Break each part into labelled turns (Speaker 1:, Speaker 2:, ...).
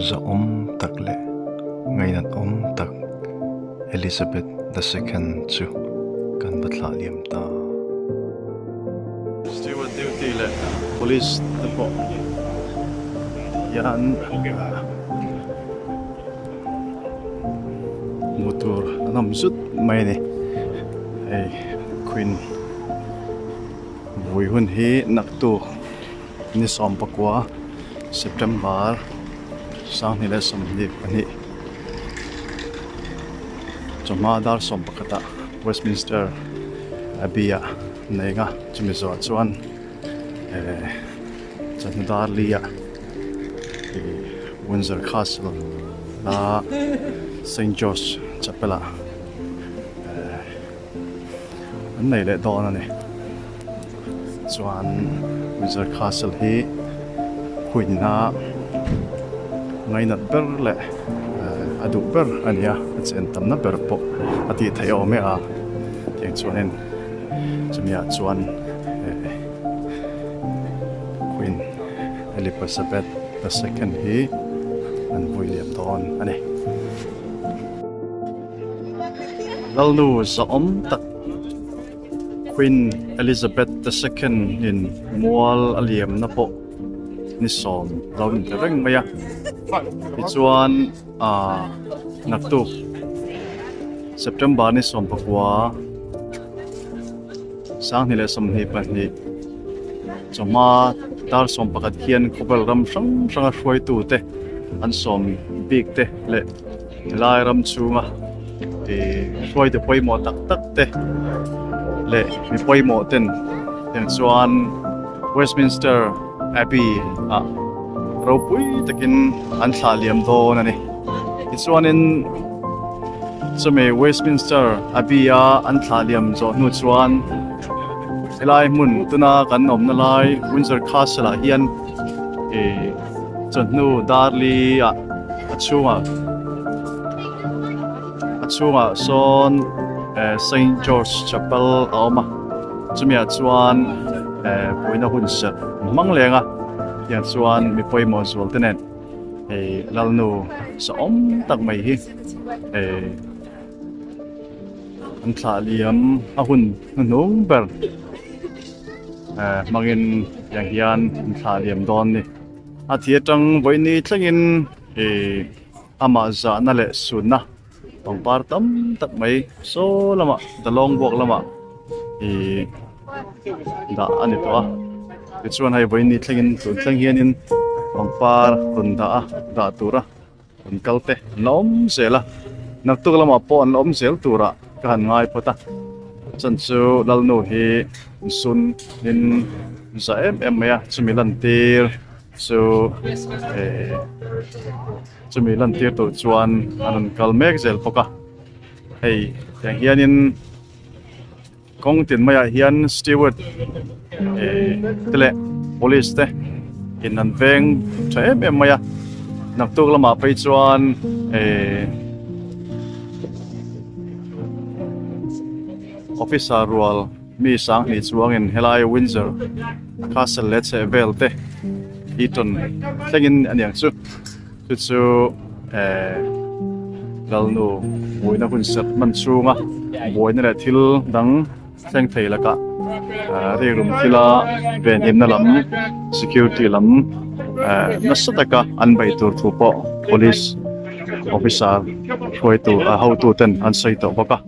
Speaker 1: zahawm tak le ngainat tak Elizabeth II chu kan thlah liam ta steward duty le police te po yan motor nam zut mai ni ei queen vui hun hi naktu ni som pakwa September sang ni le som ni pani chawhma dar som pakata Westminster Abbey-ah neinga chumi zo chuan chhunga dar lia Windsor Castle-ah St. George Chapel-ah an nei le dawn ani chuan Windsor Castle hi vuina ngainat ber le adu ber ania chen tamna ber po ati thayo me a tiang chuanin chumia chuan Queen Elizabeth II hi an vui liam dawn ani Lalnu zahawm tak Queen Elizabeth II in mual aliam na po ni sawm lawn reng maya chuan naktu September ni sawm pakwa sang ni le som ni pani chawhma dar sawm pakhat hian khawvel ram hrang hruaitu te an sawm bikte le lai ram chhunga hruaitu pawimawh tak te le mipui ten chuan Westminster Abbey-ah ropui takin an thlah liam dawn ani chuanin chumi Westminster Abbey-ah an thlah liam zawhnu chuan helai hmun tuna kan awmna lai Windsor Castle-ah hian chawhnu darli a chhunga sawn St. George Chapel a awma chumia chuan vuina hunserh manglenga yan chuan mipawimawh zual te nen lalnu zahawm tak mai hi an thlah liam a hun nung ber mangin yang hian an thlah liam dawn ni a thiatang voini thlengin ama za na le sunna pangpar tam tak mai so lama dalong bok lama da ani to a chuan hai voini thlengin tun thleng hianin pangpar run da tura run kalte lom zela naktuk lama po an lom zel tura kan ngai pota chan chu lalnu hi sun in za em ya chumi lantir so chumi lantir to chuan anan kalmek zel poka hei yang hianin kong tin maya hian steward tele police te in an veng thaem em maya naktuk lama pai chuan officer rual mi sang ni chuangin helai Windsor Castle let's vel te iton thlengin aniang chu lalnu vuina hunserh man chunga voina le thil dang thleng thei laka rerum thila ven himna lam security lam nasataka anbai tur thu po police officer hruaitu how to ten an sai to baka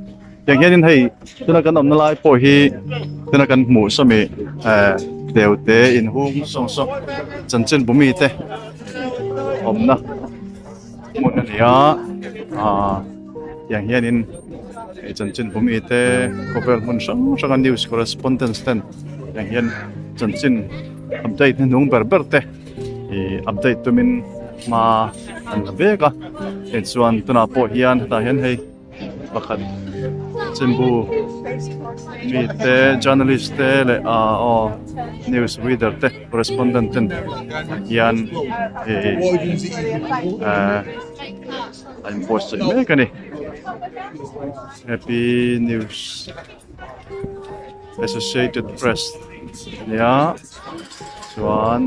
Speaker 1: yang hianin hei tuna kan omna lai po hi tuna kan mu sami deute in hung song chanchen bumi te omna mun ania yang hianin chanchen bumi te cover mun sang news correspondence ten yang hian chanchin update ni nung ber te update tumin ma an veka chuan tuna po hian ta hian hei pakhat chimbu mi te journalist te le news reader te correspondent ten hian I'm post me kani happy news Associated Press ya chuan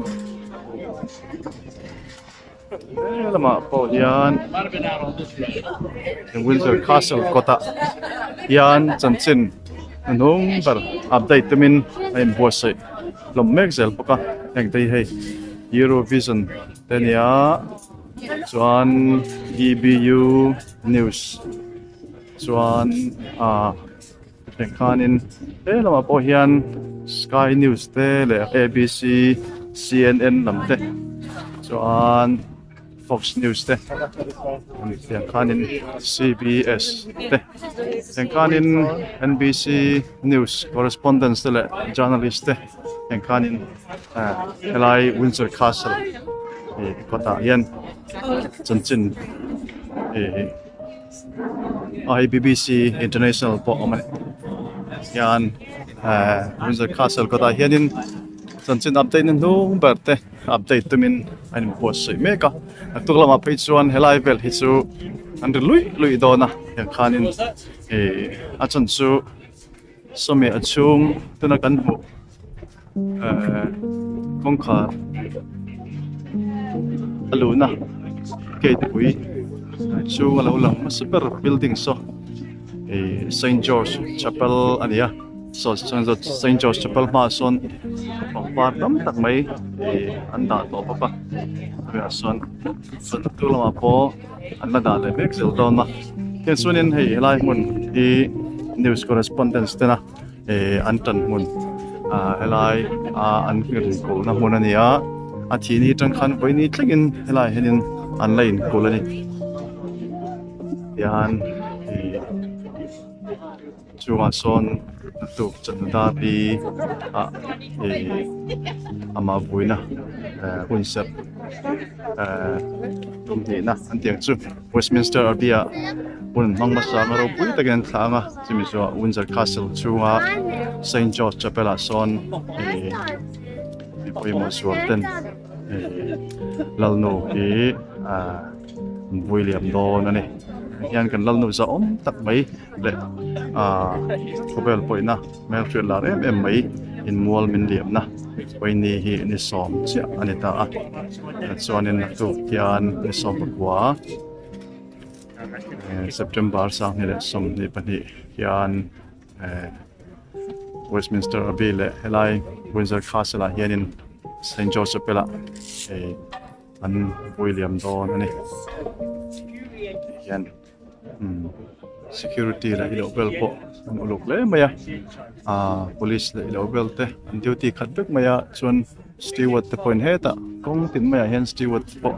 Speaker 1: lama po hian Windsor Castle-ah hian chanchin nung bar update tumin ai buasai lom mek zel poka eng dei hei Eurovision tenia chuan EBU news chuan khanin lama po hian Sky News te le ABC CNN lam te chuan Fox News te khanin CBS te khanin NBC News correspondents te le journalist te khanin helai Windsor Castle kota hian chanchin IBBC International po man yan Windsor Castle kota hianin chanchin update nin nung berte update tumin anin post meka natukla page 1 helai vel hi chu under lui dona yan khanin achan chu somi achung tuna kan mu kongkha aluna ke pui chu ngalo lang super building so St. George Chapel ania so St. George Chapel ma son pangpar tam tak mai anda to papa ya son tu lama po anda le mek zel don ma ken sunin hei lai mun news correspondents tena antan mun helai an ngir ko na mun ania athi ni tang khan poi ni tlingin helai henin online ko lani yan chunga son tu chutah pi ama vuina hunserh tumni na antiang chu Westminster Abbey-ah un mangmasa nga ropui takin thlah nga chumi chu Windsor Castle chunga St. George Chapel-ah son pawimawh sualten Lalnu William don ani hian kan Lalnu zahawm tak mai le khawvela poina mel lar em mai in mual min liam na poini hi ni sawm chia anita chuanin tu hian ni sawm bakwa September sang ni le som ni pani hian Westminster Abbey le helai Windsor Castle-ah hianin St. George Chapel-ah an William don ani hian security la ilo bel po an uluk le maya police la ilo bel te an duty khat bek maya chuan steward te point heta kong tin maya hian steward po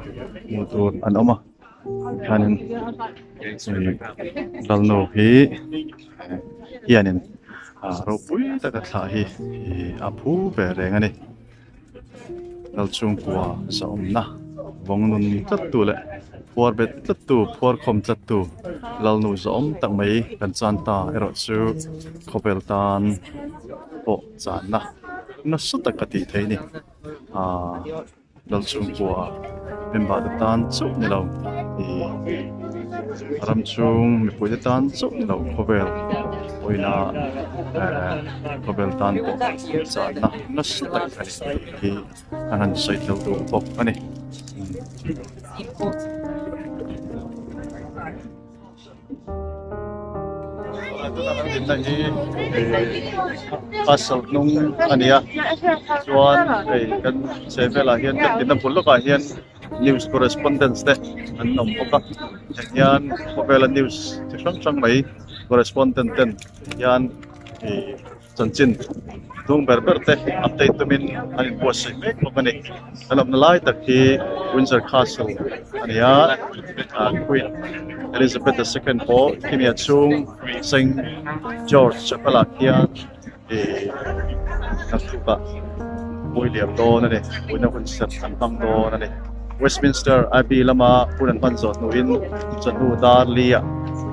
Speaker 1: motor an oma khanin Lalnu hi hianin ropui taka thlah hi aphu ve reng ani Lal Chhungkaw sawm na vongnun tlattu le puar bet tlattu puar khom tlattu Lalnu zahawm tak mai kan chan ta ero chu khawvela tan po chan na sutak kati theini Lal Chhungkaw member tan chu ni lo ram chung mipui tan chu ni lo khawvela vuina khawvela tan po chan na sutak kati anan sai tel tu pop ani Castle nung ania chuan kan chawhela hian kan tin pullo ka hian news correspondents te an nom poka hian khawvela news chi sang mai correspondent ten hian chanchin tung berber te update tumin anin post mek mokani alam na lai tak hi Windsor Castle ania Queen Elizabeth II po kimia chung St. George Chapel-ah hian natuka William don ani una hunserh an pang don ani Westminster Abbey lama punan panzot nuin chanu dar lia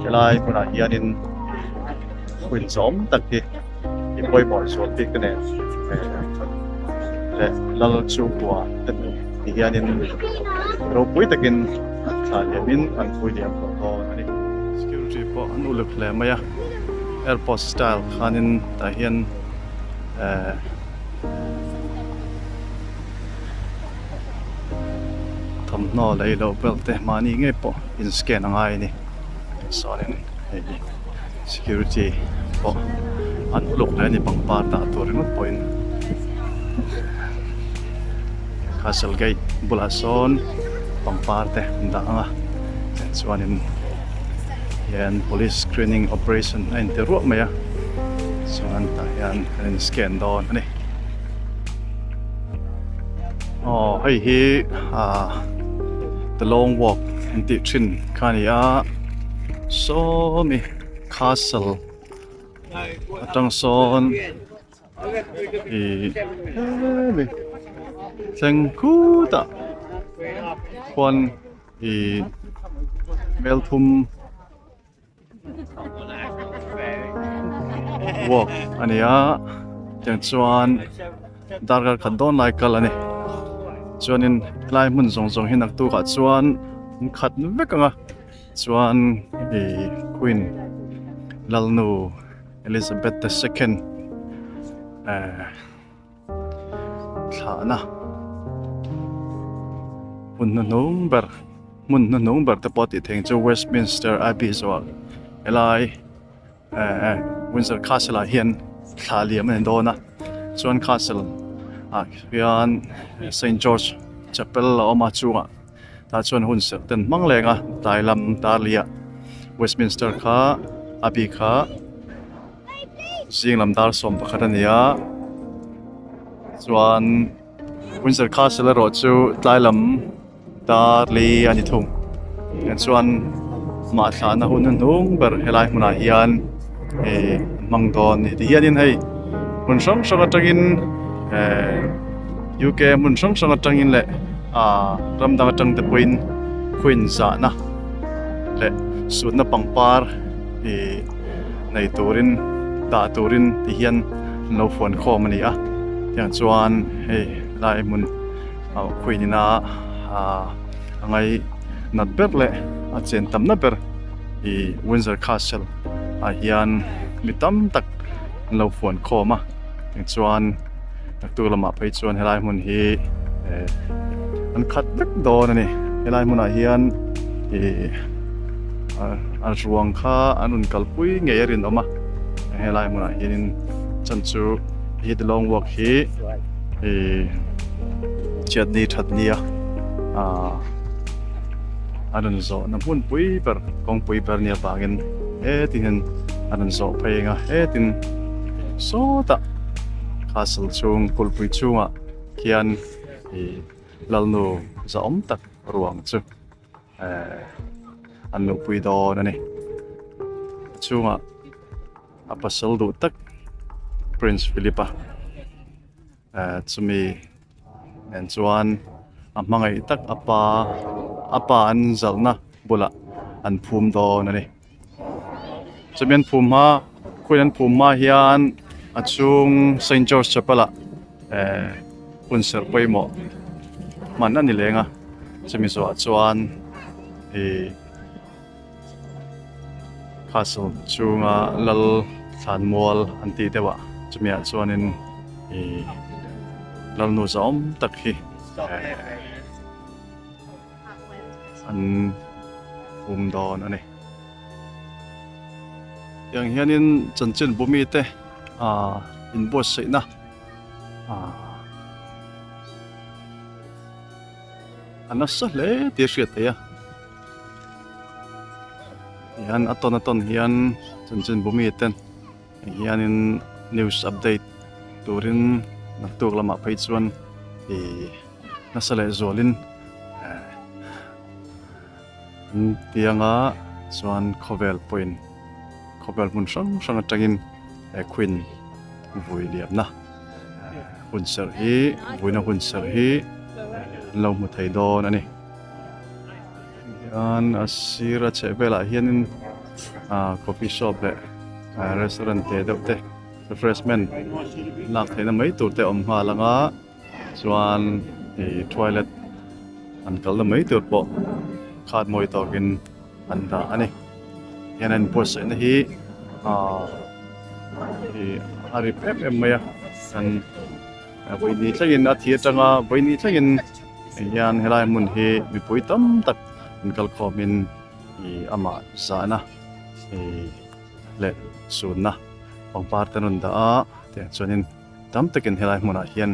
Speaker 1: kelai puna hianin Queen zahawm tak hi pawimawh sual tik ne le Lal Chhungkaw ten hianin ropui takin thaliamin an William don ani security po an uluk le maya airport style khanin ta hian no lấy lo belt mà ni nghe po in scan ngay ni so nên security po an lục lấy ni bằng pa ta tur nó point castle gate bulason bằng pa te da nga chuan in hian police screening operation in te ruak mai a chuan ta hian in scan don ani hei hi the long walk in the chin kania so mi castle atang son mi theng ku ta chuan mel phum walk ania teng chuan dargar khadon lai kal ani chuan in lai mun zong zong hinak tu kha chuan khat vek anga chuan Queen Lalnu Elizabeth II thlah na mun number te pawh tih theng chu Westminster Abbey zawhah helai Windsor Castle-ah hian thlah liam an dawna chuan castle hian St. George Chapel a awma chunga ta chuan hunserh ten hmang lenga tailam tarlia Westminster kha Abbey kha zinglam dar sawm pakhat ania chuan Windsor Castle ro chu tailam tarli ani thung chuan ma thla na hun nung ber helai hmuna hian mangdon ti hian in hei mun sang sang atangin UK mun sang sang atangin le ramdang atang te point Queen za na le sutna pangpar nei turin ta turin ti hian no fuankhawmnaah tiang chuan hei lai mun Queen ina angai nat ber le a chen tamna ber Windsor Castle hian mitam tak lo fuankhawmah tiang chuan tu lama phei chuan helai mun hi an khat vek don ani helai mun a hian a ruang kha anun kalpui ngei rin oma helai mun a hian chan chu hi the long walk hi chatni thatnia anun zo na mun pui per kong pui per nia bangin tin anun zo phainga tin so ta castle chung kulpui chunga hian lalnu zahawm tak ruang chu an ropui don ani chunga apasal du tak Prince Philip chumi en chuan a hmangai tak apa an zalna bula an phum don ani chumian phum ha Queen an phum ma hian achung St. George Chapel-ah hunserh pawimawh man ani lenga chumi zawh chuan castle chunga lal thlanmual an ti dewa chumia chuanin lalnu zahawm tak hi an phum dawn ani yang hianin chanchin bumi te in boss sei na anasa le ti hriat te ya hian aton hian chanchin bumi ten hianin news update turin naktuk lama phei chuan nasale zolin tianga chuan khawvel point khawvel mun sang atangin Queen vui liam na hunserh hi vuina hunserh hi lo mu thei don ani an asira chawhela hianin coffee shop le restaurant te deuhte refreshment lak theina mai tur te om nga langa chuan toilet an kalna mai tur po khat moi tokin an da ani hianin post na hi ari pep em maya an voini thlangin a thia tanga voini thlangin hian helai mun hi mipui tam tak an kal khawmin ama zana le sunna pangpar tanun da a te chuanin tam takin helai mun a hian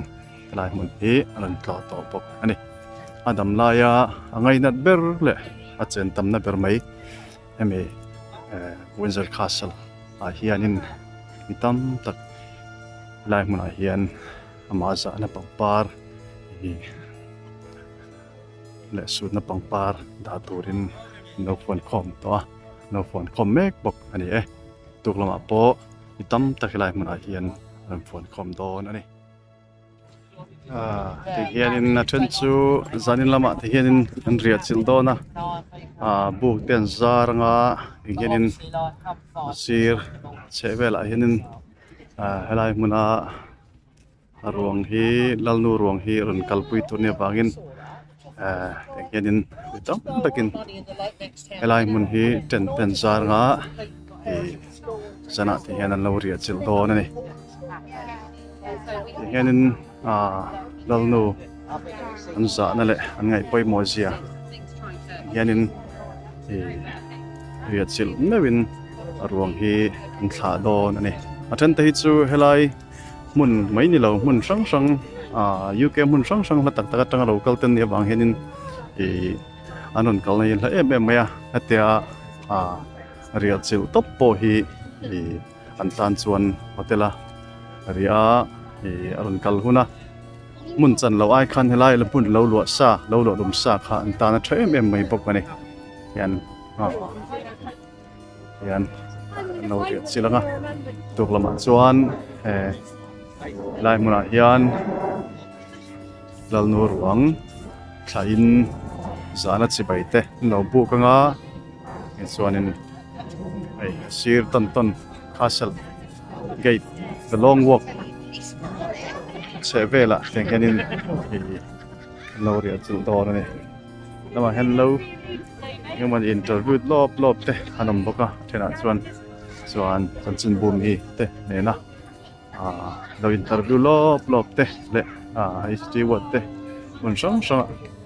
Speaker 1: helai mun hi an tla to bok ani adam laya ngainat ber le a chen tamna ber mai emi Windsor Castle-ah hianin mitam tak lai mun a hian ama zana pangpar le sunna pangpar da turin no fuankhawm to no fuankhawm mek bok ani tuklama po mitam tak helai mun a hian an fuankhawm don ani ti hianin na then chu zanin lama ti hianin an ria chil dona buk ten zaranga hianin sir chhevela hianin helai mun a ruang hi lalnu ruang hi ron kalpui tur ne wangin hianin mitam takin helai mun hi ten zaranga zana ti hian an lo ria chil don ani hianin lalnu an zana le an ngai pawimawh zia hianin ria chil mewin ruang hi an thla don ani a then te hi chu helai mun mai ni lo mun sang sang UK mun sang sang la tak tak atanga local ten ni wang hianin anon kal nei la em maya atia ria chil top po hi an tan chuan hotela ria aron kal huna mun chan lo ai khan helai la pun lo lo dum sa kha an tan a thaim em mai bok ani yan no ria chilanga tuklama chuan lai mun a hian lalnu ruang thlain zana chi bikte no bu kanga chuanin sir ton castle gate the long walk chhevela hianin no ria chil don ani lama hello human interview lop te anom boka thena chuan chin bum hi te nena lo interview lop te le steward te mun sang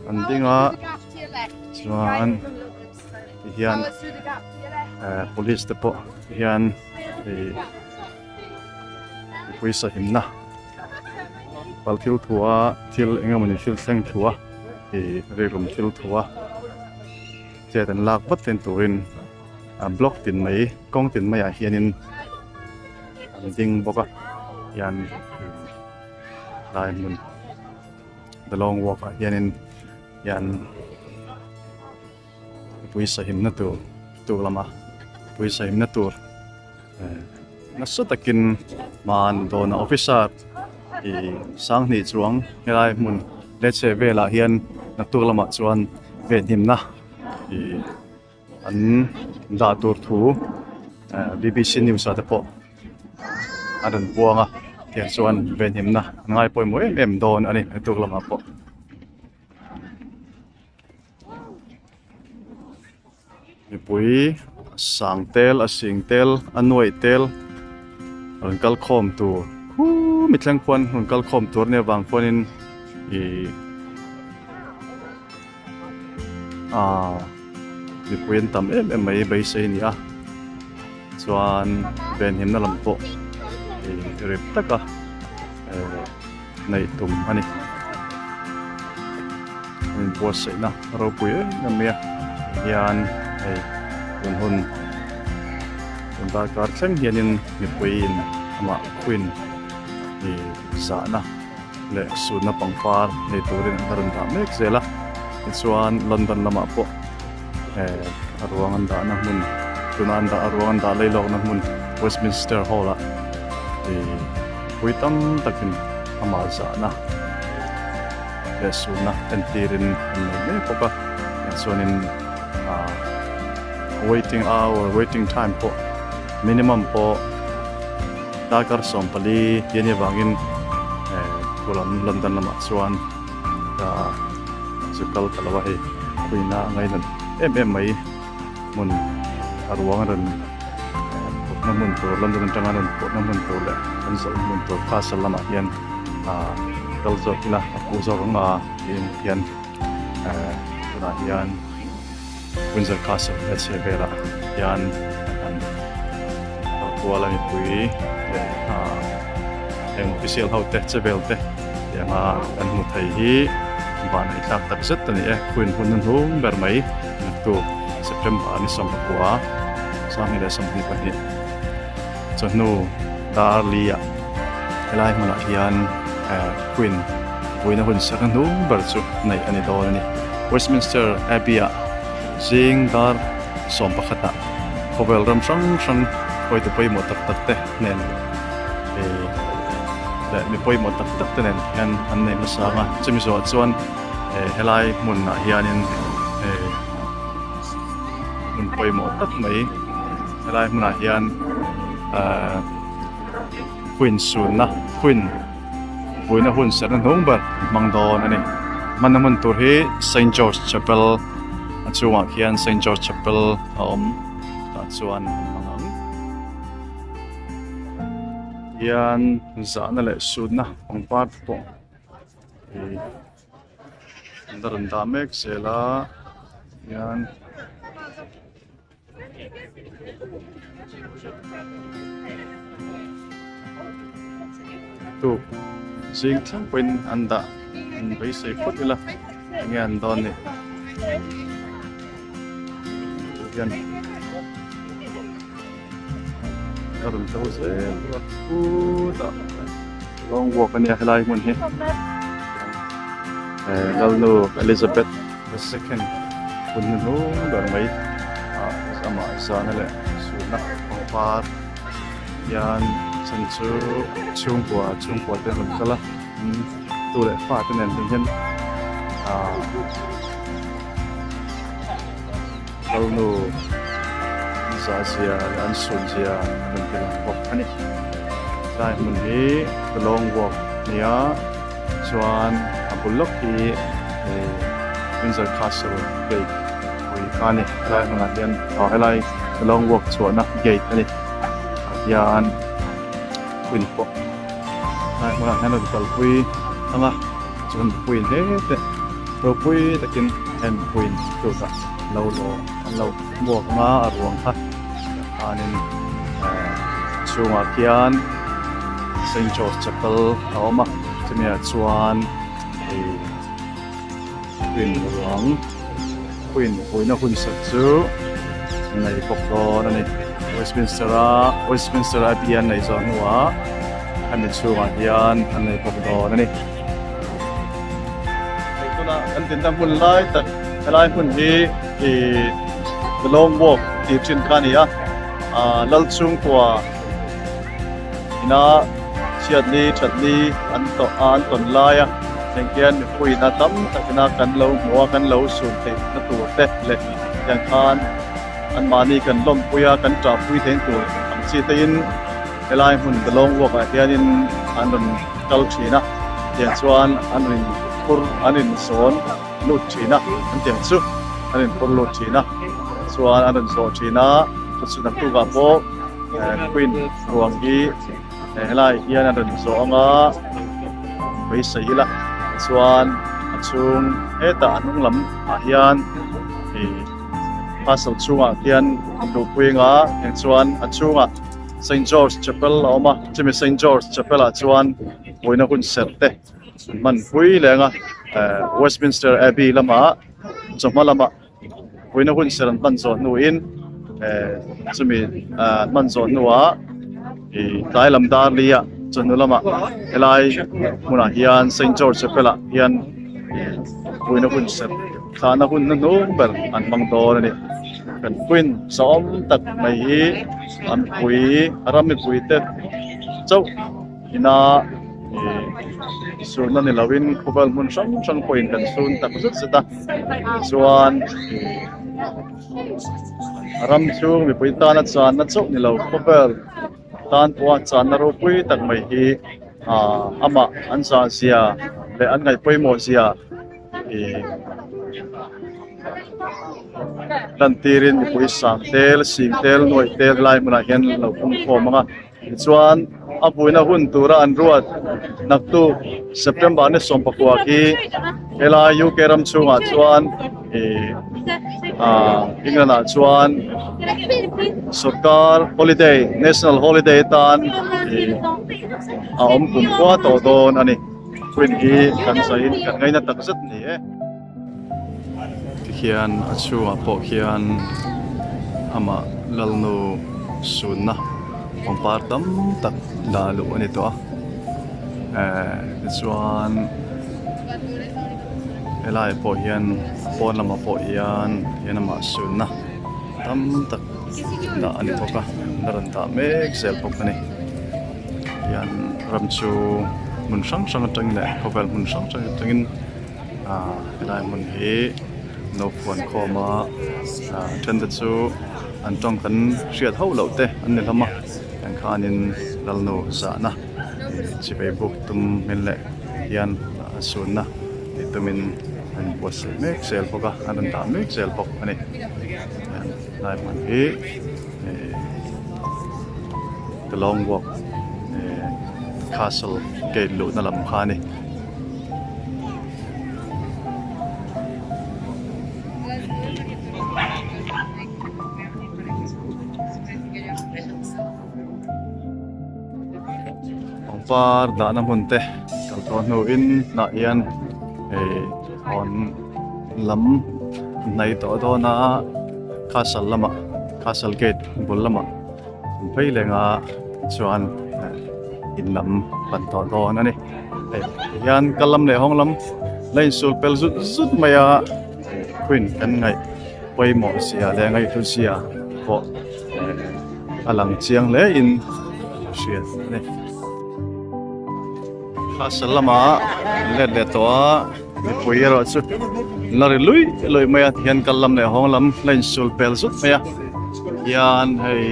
Speaker 1: an dinga chuan hian police te po hian puisa himna pal thil thua thil engamani thil thleng thua rerum thil thua chetan lak bat ten turin block tin mai kong tin mai a hianin an ding boka hian lai mun the long walk a hianin hian puisa himna tu lama puisa himna tur naso takin man dona officer sang ni chuang helai mun le chhevela hian na tur lama chuan ve himna an da tur thu BBC News ate po adan buanga tian chuan ve himna ngai pawimawh em don ani tur lama po mipui sangtel asingtel anuaitel an kal khawm tur mi thleng khuan hun kal khawm tur ne wang khuanin mipuin tam em mai bai sei ni a chuan ben himna lam po rip taka nei tum ani min post sei na ropui na mia hian hun da kar thleng hianin mipuin ama queen zana le sunna pangpar nei turin harun da mek zela chuan London lama po arwangan da na mun tunan da arwangan da leilok na mun Westminster Hall a puitam takin ama zana le sunna entirin nei poka chuanin waiting time po minimum po dakar som pali yeni wangin kulam London lama chuan ka chukal kalawa he vuina ngainat em mai mun arwang ran namun to London tanganan po namun to le anzal mun to castle lama hian kalzo ila akuzor nga hian tuna hian Windsor Castle at chhawhela hian kuala mipui em official ho te chawel te yang an mu thei hi ban ai tak tak zet ani khuin hun hum ber mai tu September ni som kwa sang ni som ni pani chawhnu dar lia helai mala hian khuin vuina hunserh hum ber chu nei ani do ni Westminster Abbey-ah jing dar som pakhata khawvel ram sang tu pawimawh tak te nen le mi pawimawh tak te nen hian an nei masanga chumi zo chuan helai mun na hianin mun pawimawh tak mai helai mun na hian urhsun na vuina hunserh hum ber mangdon ani man tur hi St George Chapel chuang hian St George Chapel ta chuan hian zahna le sudna pangpat po daran damek sela hian tu sing thang pin anda bai sei phut ila ngan don ni hian daran tau se ta long walk ani helai mun hi Lalnu Elizabeth II kun nu dor mai sama sana le suna pangpar yan sanchu chungwa te hun kala tu le fa te nen hian Lalnu Zazia an sunzia mun ke walk ani lai mun hi long walk nia chuan abulok hi Windsor Castle gate oi kani lai hanga hian helai long walk chuan gate ani hian queen po lai hanga hian ropui anga chuan queen he te ropui takin and queen chutah lo walk nga arwang ha anin chunga hian St George Chapel chawhma chumi chuan queen vuina hunserh chu nei pokdon ani Westminster Abbey-ah nei zawhnuah ani chunga hian an nei pokdon ani tuna an tin tam hun lai tak helai hun hi the long walk ti chin kania Lal Chhungkaw ina chiatli thatli an ton laia nengkian mipui na tam takina kan lo sun te na tur te le yang khan an mani kan lom puya kan tra pui teng tur ang chi tein helai hun the long walk hianin an ron kal thina tiang chuan anin son lut thina an tiang chu anin pur lut thina chuan anin so thina chu na tu ga po queen ruang hi helai hian an ron so anga bai sei la chuan achung eta anung lam hian pasal chunga hian ropui nga chuan achunga St George Chapel oma chumi St George Chapel chuan vuina hunserh te man pui lenga Westminster Abbey lama chawhma lama vuina hunserh man zawhnu in chumi man zawhnuah tlai lam dar lia chawhnu lama helai muna hian St George Chapel hian vuina hunserh thana hun nu ber an mangdon ani kan queen sawm tak mai hi an pui aram mipui te chau ina sun ni lawin khawvel mun sang point kan sun tak zut seta chuan aram chung mipui ta na chan na chau ni lo khawvel tan puwa chan na ropui tak mai hi ama an sa sia le an ngai pawimawh sia dan tirin mipui sang tel sim tel noi tel lai muna hian lo phum khawm anga chuan a vuina hun tura an ruat naktu September ni som pakwa ki ela UK ram chunga chuan England chuan sarkar holiday national holiday tan kum kwa to don ani queen hi kan sain kan ngainat tak zat ni hian achua po hian ama lalnu sunna kompar tam tak lalu ani to chuan elai po hian pon lama po hian ama sunna tam tak da ani to ka naran ta mek sel pok ani hian ramchu mun sang tang le khovel mun sang tangin elai mun hi no fuankhawmnaah chen da chu an tong kan hriat ho lo te an ni lama kan khanin lalnu za na chi be buk tum min le hian sun na ni tumin an was mek sel poka an ta mek sel pok ani lai man hi the long walk castle gate lu na lam khani par da na munte kalton in na ian on lam nai to do na castle gate bul lama phei lenga chuan in lam pan to do na ni yan kalam le hong lam lain sul pel zut maya queen kan ngai pawimawh sia le ngai tu sia ko alang chiang le in sia ni Salama le toa mipui ro chu lari lui maya hian kallam le honglam lain sul pel zut maya hian hei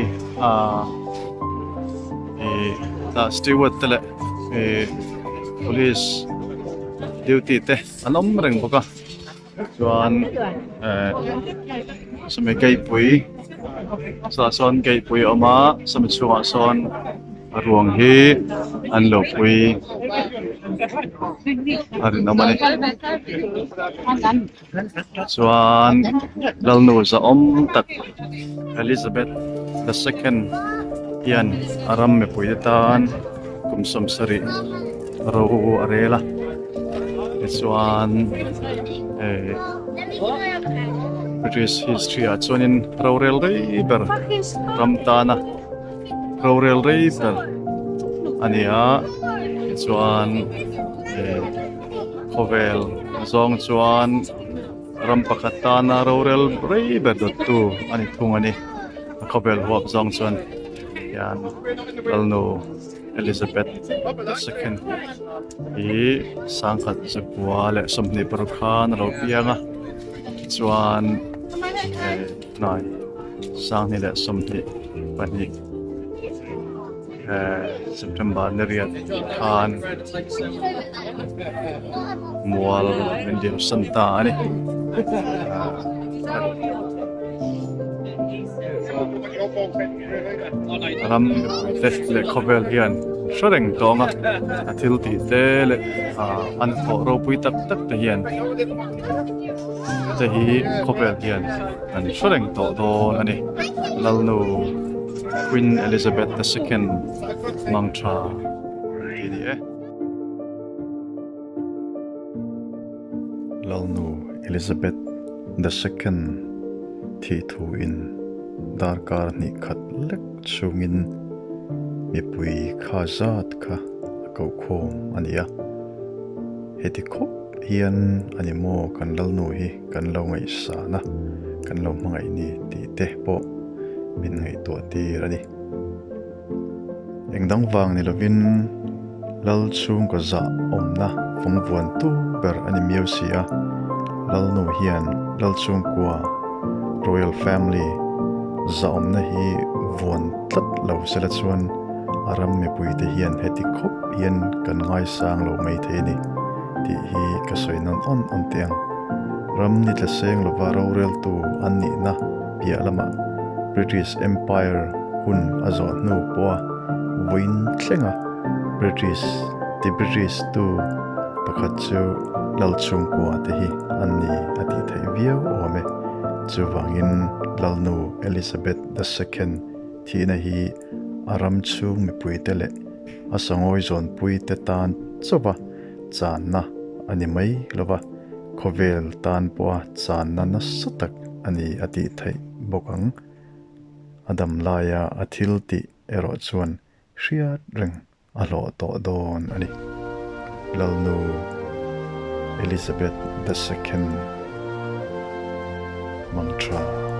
Speaker 1: ta steward tele police duty te anom reng boka chuan sami kai pui sa son kai pui oma sami chuwa son ruang hi an ropui hari namani chuan lalnu zahawm tak Elizabeth II hian aram mipui tan kumsom sari ro arela chuan British history chuanin rorel ber ramtana rorel ber ania chuan khovel zong chuan ram pakhatana rorel ber tu ani thungani khovel huap zong chuan yan lalnu Elizabeth II hi sangkhat chakwa le somni parukhan ro pianga chuan nai sangni le somni pani September neriat khan mual mendim santa ani ram le khovel hian shreng tonga athil ti te le an tho ropui tak te hian te hi khovel hian an shreng to don ani lalnu Queen Elizabeth II mantra ini Lalnu Elizabeth II thi thu in darkar ni khat lek chungin mipui khazat kha ko khom ania heti khop hian animo kan lalnu hi kan lo ngai sana kan lo mangai ni ti te po min ngai to ti rani engdang wang ni lovin Lal Chhungkaw omna phum tu ber ani musia lalnu hian Lal Chhungkaw royal family zahawm na hi vuan tlat lo sela chuan aram mipui te hian heti khop hian kan ngai sang lo mai the ni ti hi ka soinon on tiang ram ni tla seng lo varorel tu anni na pia lama British Empire hun azawhnu po
Speaker 2: win thlenga British tu pakhat chu Lal Chhungkaw te hi anni ati thei viau ome chuwangin Lalnu Elizabeth II thina hi aram chung mipui te le asangoi zon pui te tan chowa channa ani mai lova khawvel tan poa channa na satak ani ati thei bokang adam laya athil ti ero chuan hriat reng alo to don ani Lalnu Elizabeth II mantra